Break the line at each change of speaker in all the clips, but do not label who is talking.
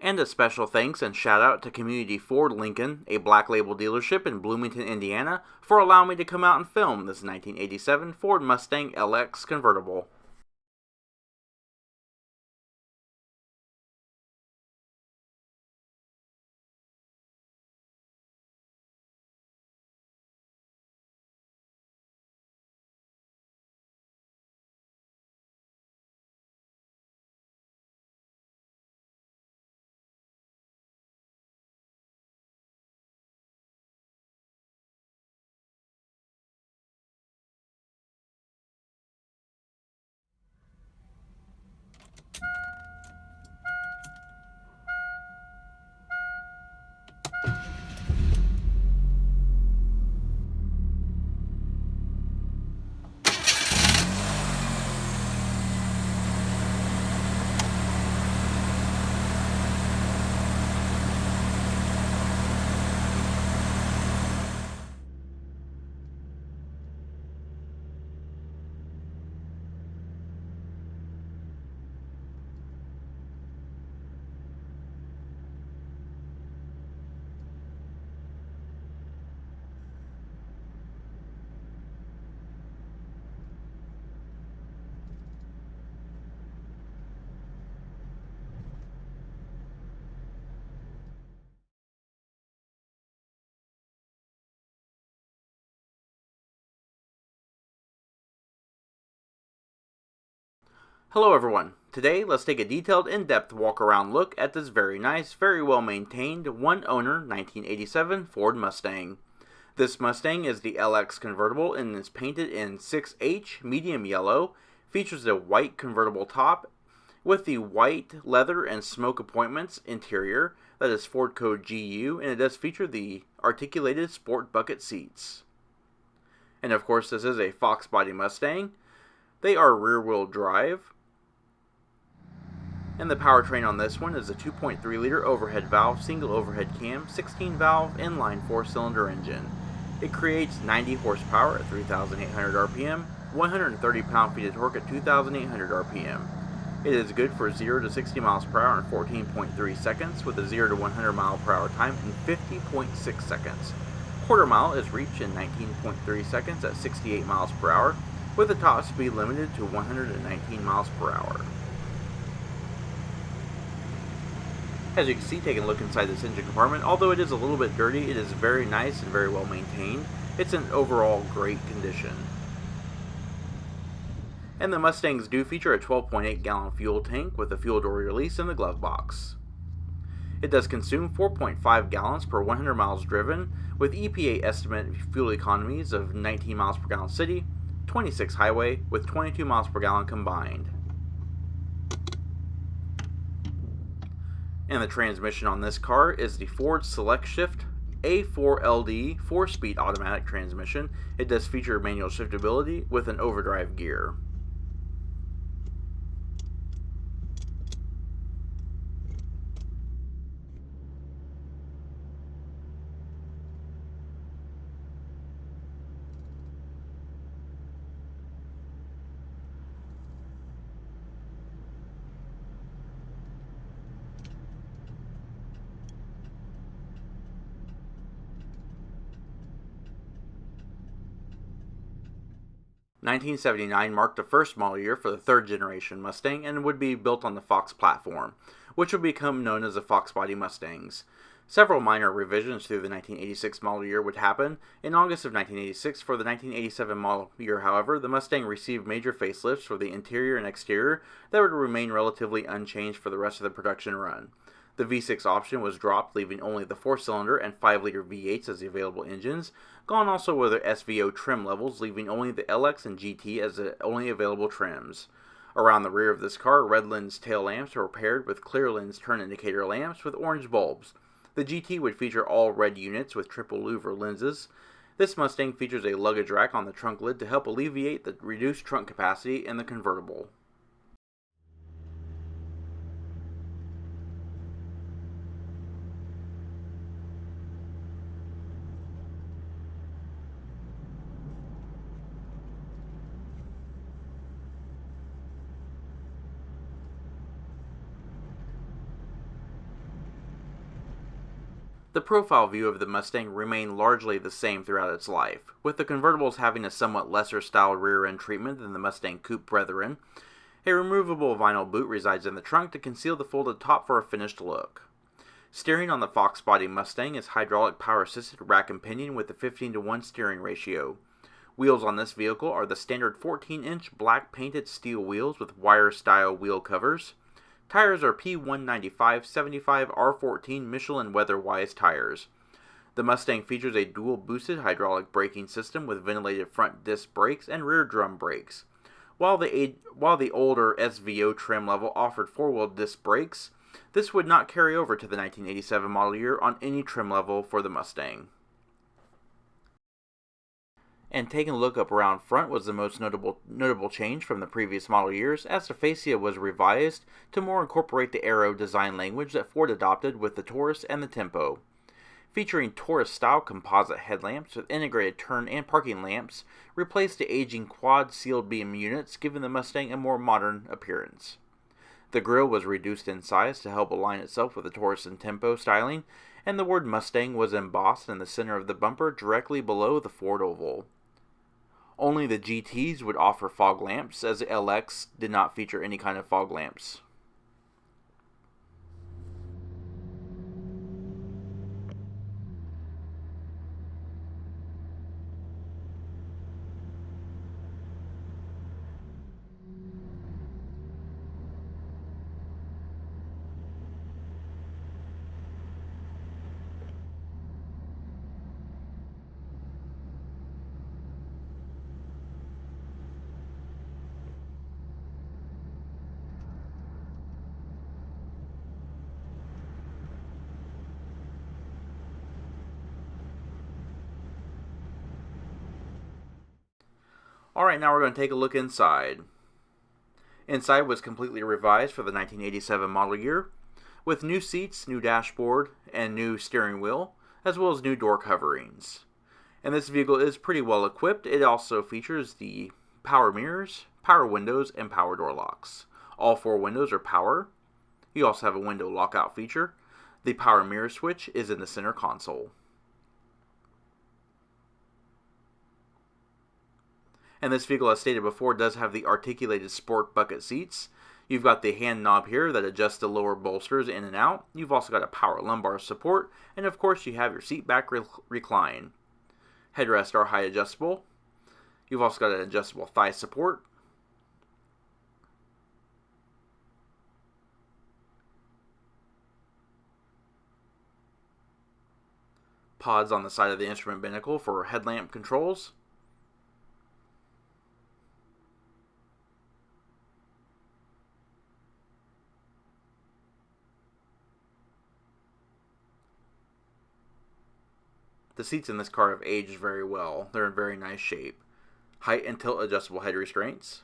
And a special thanks and shout out to Community Ford Lincoln, a black label dealership in Bloomington, Indiana, for allowing me to come out and film this 1987 Ford Mustang LX convertible. Hello everyone. Today, let's take a detailed, in-depth walk-around look at this very nice, very well-maintained, one-owner 1987 Ford Mustang. This Mustang is the LX convertible and is painted in 6H medium yellow, features a white convertible top with the white leather and smoke appointments interior that is Ford code GU, and it does feature the articulated sport bucket seats. And of course, this is a Fox-Body Mustang. They are rear-wheel drive. And the powertrain on this one is a 2.3-liter overhead valve, single overhead cam, 16-valve inline 4-cylinder engine. It creates 90 horsepower at 3,800 RPM, 130 pound-feet of torque at 2,800 RPM. It is good for 0 to 60 miles per hour in 14.3 seconds, with a 0 to 100 mile per hour time in 50.6 seconds. Quarter mile is reached in 19.3 seconds at 68 miles per hour, with the top speed limited to 119 miles per hour. As you can see, taking a look inside this engine compartment, although it is a little bit dirty, it is very nice and very well maintained. It's in overall great condition. And the Mustangs do feature a 12.8 gallon fuel tank with a fuel door release in the glove box. It does consume 4.5 gallons per 100 miles driven, with EPA estimate fuel economies of 19 miles per gallon city, 26 highway, with 22 miles per gallon combined. And the transmission on this car is the Ford Select Shift A4LD 4-speed automatic transmission. It does feature manual shiftability with an overdrive gear. (1979) marked the first model year for the third generation Mustang and would be built on the Fox platform, which would become known as the Fox-Body Mustangs. Several minor revisions through the 1986 model year would happen. In August of 1986, for the 1987 model year, however, the Mustang received major facelifts for the interior and exterior that would remain relatively unchanged for the rest of the production run. The V6 option was dropped, leaving only the 4-cylinder and 5-liter V8s as the available engines. Gone also were the SVO trim levels, leaving only the LX and GT as the only available trims. Around the rear of this car, red lens tail lamps were paired with clear lens turn indicator lamps with orange bulbs. The GT would feature all red units with triple louver lenses. This Mustang features a luggage rack on the trunk lid to help alleviate the reduced trunk capacity in the convertible. The profile view of the Mustang remained largely the same throughout its life, with the convertibles having a somewhat lesser styled rear end treatment than the Mustang Coupe brethren. A removable vinyl boot resides in the trunk to conceal the folded top for a finished look. Steering on the Fox-Body Mustang is hydraulic power-assisted rack and pinion with a 15:1 steering ratio. Wheels on this vehicle are the standard 14-inch black painted steel wheels with wire-style wheel covers. Tires are P195/75 R14 Michelin Weatherwise tires. The Mustang features a dual-boosted hydraulic braking system with ventilated front disc brakes and rear drum brakes. While the older SVO trim level offered four-wheel disc brakes, this would not carry over to the 1987 model year on any trim level for the Mustang. And taking a look up around front was the most notable change from the previous model years, as the fascia was revised to more incorporate the aero design language that Ford adopted with the Taurus and the Tempo. Featuring Taurus-style composite headlamps with integrated turn and parking lamps, replaced the aging quad sealed beam units, giving the Mustang a more modern appearance. The grille was reduced in size to help align itself with the Taurus and Tempo styling, and the word Mustang was embossed in the center of the bumper directly below the Ford oval. Only the GTs would offer fog lamps, as the LX did not feature any kind of fog lamps. Alright, now we're going to take a look inside. Inside was completely revised for the 1987 model year, with new seats, new dashboard, and new steering wheel, as well as new door coverings. And this vehicle is pretty well equipped. It also features the power mirrors, power windows, and power door locks. All four windows are power. You also have a window lockout feature. The power mirror switch is in the center console. And this vehicle, as stated before, does have the articulated sport bucket seats. You've got the hand knob here that adjusts the lower bolsters in and out. You've also got a power lumbar support, and of course you have your seat back recline. Headrests are height adjustable. You've also got an adjustable thigh support. Pods on the side of the instrument binnacle for headlamp controls. The seats in this car have aged very well. They're in very nice shape. Height and tilt adjustable head restraints.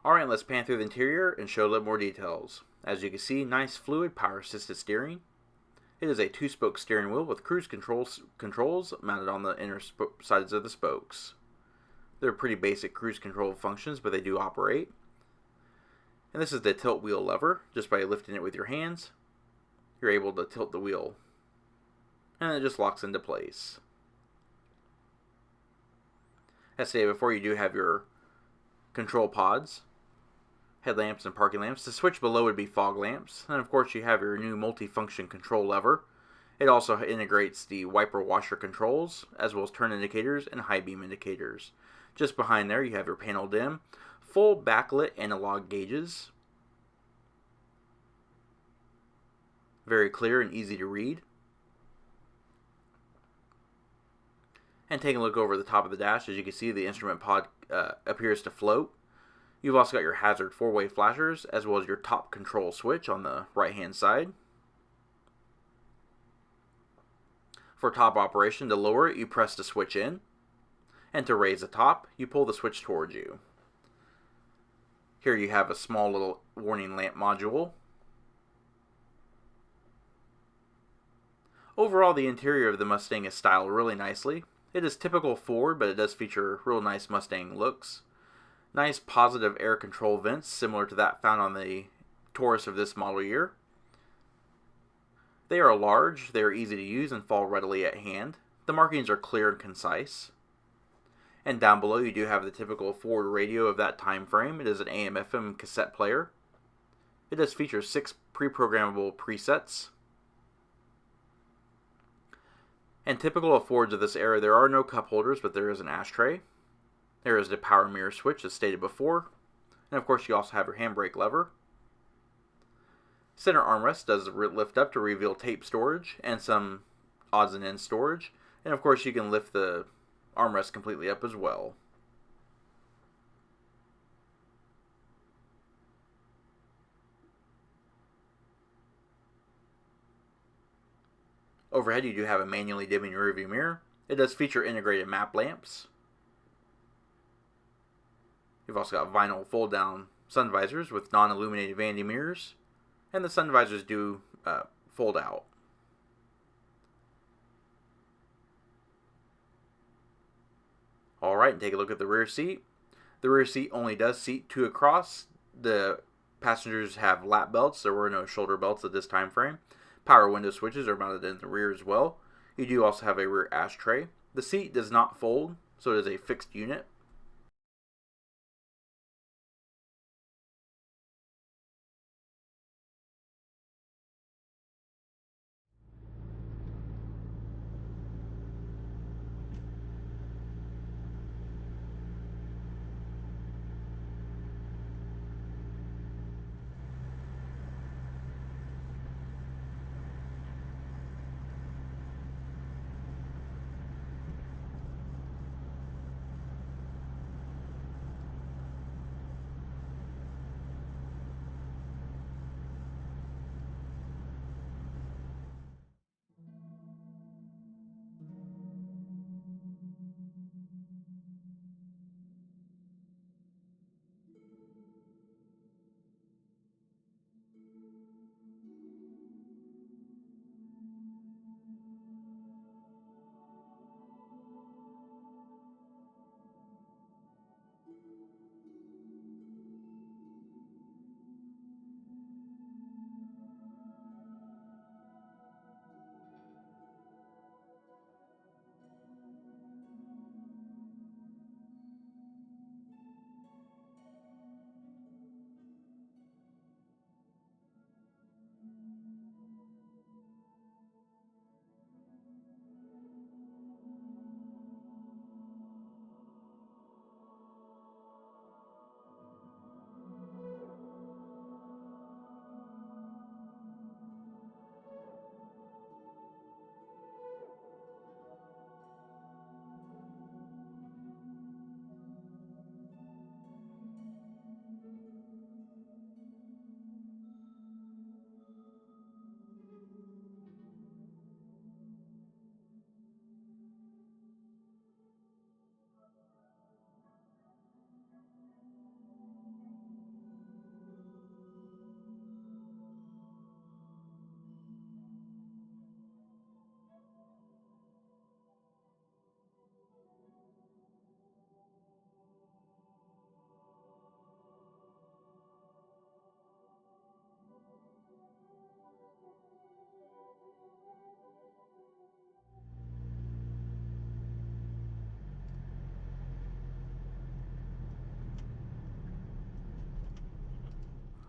Alright, let's pan through the interior and show a little more details. As you can see, nice fluid power assisted steering. It is a 2-spoke steering wheel with cruise controls mounted on the inner sides of the spokes. They're pretty basic cruise control functions, but they do operate. And this is the tilt wheel lever. Just by lifting it with your hands, you're able to tilt the wheel. And it just locks into place. As stated before, you do have your control pods, headlamps, and parking lamps. The switch below would be fog lamps. And of course you have your new multi-function control lever. It also integrates the wiper washer controls, as well as turn indicators and high beam indicators. Just behind there you have your panel dim, full backlit analog gauges. Very clear and easy to read. And taking a look over the top of the dash, as you can see, the instrument pod appears to float. You've also got your hazard 4-way flashers, as well as your top control switch on the right hand side. For top operation, to lower it, you press the switch in. And to raise the top, you pull the switch towards you. Here you have a small little warning lamp module. Overall, the interior of the Mustang is styled really nicely. It is typical Ford, but it does feature real nice Mustang looks. Nice positive air control vents, similar to that found on the Taurus of this model year. They are large, they are easy to use, and fall readily at hand. The markings are clear and concise. And down below you do have the typical Ford radio of that time frame. It is an AM/FM cassette player. It does feature 6 pre-programmable presets. And typical of Fords of this era, there are no cup holders, but there is an ashtray. There is the power mirror switch as stated before. And of course you also have your handbrake lever. Center armrest does lift up to reveal tape storage and some odds and ends storage. And of course you can lift the armrest completely up as well. Overhead you do have a manually dimming rearview mirror. It does feature integrated map lamps. You've also got vinyl fold down sun visors with non-illuminated vanity mirrors. And the sun visors do fold out. Alright, take a look at the rear seat. The rear seat only does seat 2 across. The passengers have lap belts. There were no shoulder belts at this time frame. Power window switches are mounted in the rear as well. You do also have a rear ashtray. The seat does not fold, so it is a fixed unit.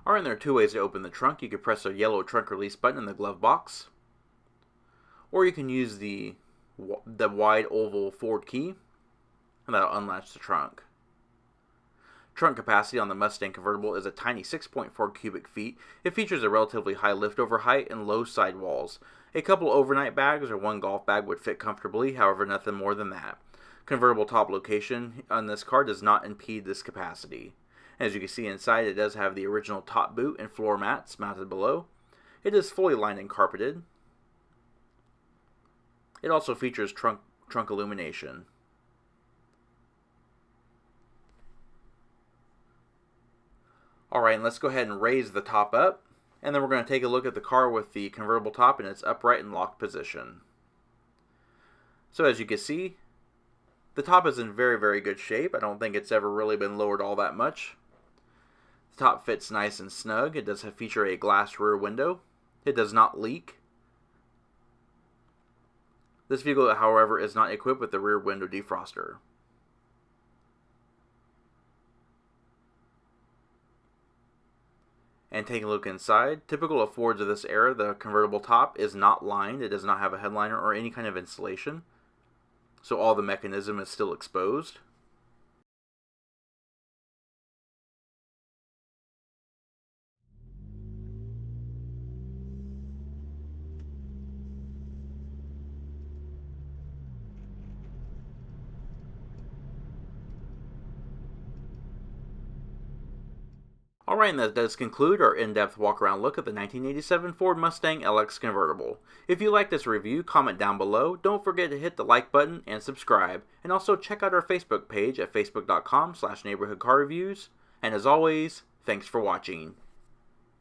Alright, there are 2 ways to open the trunk. You can press a yellow trunk release button in the glove box, or you can use the wide oval Ford key, and that'll unlatch the trunk. Trunk capacity on the Mustang convertible is a tiny 6.4 cubic feet. It features a relatively high liftover height and low side walls. A couple overnight bags or 1 golf bag would fit comfortably, however nothing more than that. Convertible top location on this car does not impede this capacity. As you can see inside, it does have the original top boot and floor mats mounted below. It is fully lined and carpeted. It also features trunk illumination. Alright, and let's go ahead and raise the top up. And then we're going to take a look at the car with the convertible top in its upright and locked position. So as you can see, the top is in very, very good shape. I don't think it's ever really been lowered all that much. The top fits nice and snug. It does feature a glass rear window. It does not leak. This vehicle, however, is not equipped with the rear window defroster. And taking a look inside, typical of Fords of this era, the convertible top is not lined. It does not have a headliner or any kind of insulation. So all the mechanism is still exposed. Alright, and that does conclude our in-depth walk-around look at the 1987 Ford Mustang LX Convertible. If you like this review, comment down below. Don't forget to hit the like button and subscribe. And also check out our Facebook page at facebook.com/neighborhoodcarreviews. And as always, thanks for watching.